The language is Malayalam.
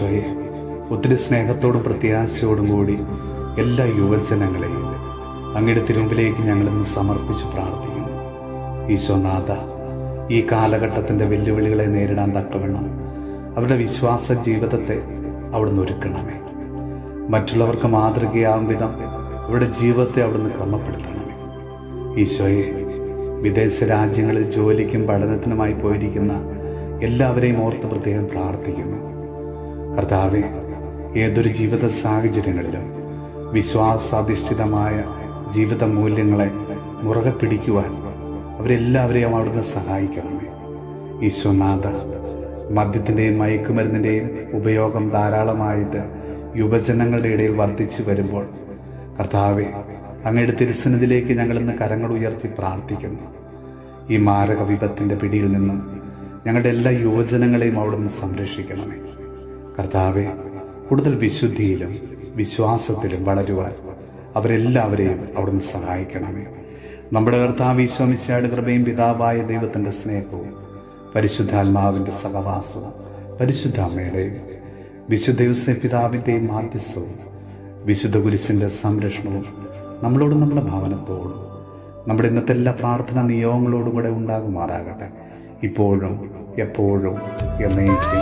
ഈശോയെ, ഒത്തിരി സ്നേഹത്തോടും പ്രത്യാശയോടും കൂടി എല്ലാ യുവജനങ്ങളെയും അങ്ങയുടെ തിരുമുമ്പിലേക്ക് ഞങ്ങളിന്ന് സമർപ്പിച്ച് പ്രാർത്ഥിക്കുന്നു. ഈശോനാഥ, ഈ കാലഘട്ടത്തിൻ്റെ വെല്ലുവിളികളെ നേരിടാൻ തക്കവണ്ണം അവരുടെ വിശ്വാസ ജീവിതത്തെ അവിടുന്ന് ഒരുക്കണമേ. മറ്റുള്ളവർക്ക് മാതൃകയാകും വിധം അവരുടെ ജീവിതത്തെ അവിടുന്ന് ക്രമപ്പെടുത്തണമേ. ഈശോയെ, വിദേശ രാജ്യങ്ങളിൽ ജോലിക്കും പഠനത്തിനുമായി പോയിരിക്കുന്ന എല്ലാവരെയും ഓർത്ത് പ്രത്യേകം പ്രാർത്ഥിക്കുന്നു. കർത്താവെ, ഏതൊരു ജീവിത സാഹചര്യങ്ങളിലും വിശ്വാസാധിഷ്ഠിതമായ ജീവിത മൂല്യങ്ങളെ മുറുകെ പിടിക്കുവാൻ അവരെല്ലാവരെയും അവിടുന്ന് സഹായിക്കണമേ. ഈശോനാഥ, മദ്യത്തിൻ്റെയും മയക്കുമരുന്നിൻ്റെയും ഉപയോഗം ധാരാളമായിട്ട് യുവജനങ്ങളുടെ ഇടയിൽ വർദ്ധിച്ചു വരുമ്പോൾ കർത്താവെ, അങ്ങയുടെ തിരുസന്നിധിയിലേക്ക് ഞങ്ങളിന്ന് കരങ്ങൾ ഉയർത്തി പ്രാർത്ഥിക്കുന്നു. ഈ മാരക വിപത്തിൻ്റെ പിടിയിൽ നിന്നും ഞങ്ങളുടെ എല്ലാ യുവജനങ്ങളെയും അവിടുന്ന് സംരക്ഷിക്കണമേ. കർത്താവെ, കൂടുതൽ വിശുദ്ധിയിലും വിശ്വാസത്തിലും വളരുവാൻ അവരെല്ലാവരെയും അവിടുന്ന് സഹായിക്കണമേ. നമ്മുടെ കർത്താവ് ഈശോ മിശിഹായുടെ കൃപയും പിതാവായ ദൈവത്തിൻ്റെ സ്നേഹവും പരിശുദ്ധാത്മാവിൻ്റെ സഹവാസവും പരിശുദ്ധ അമ്മയുടെയും വിശുദ്ധ യോസേപ്പ് പിതാവിൻ്റെയും മാധ്യസ്ഥവും വിശുദ്ധ കുരിശിൻ്റെ സംരക്ഷണവും നമ്മളോടും നമ്മുടെ ഭവനത്തോടും നമ്മുടെ ഇന്നത്തെ എല്ലാ പ്രാർത്ഥനാ നിയോഗങ്ങളോടും കൂടെ ഉണ്ടാകുമാറാകട്ടെ, ഇപ്പോഴും എപ്പോഴും എന്നേക്കും.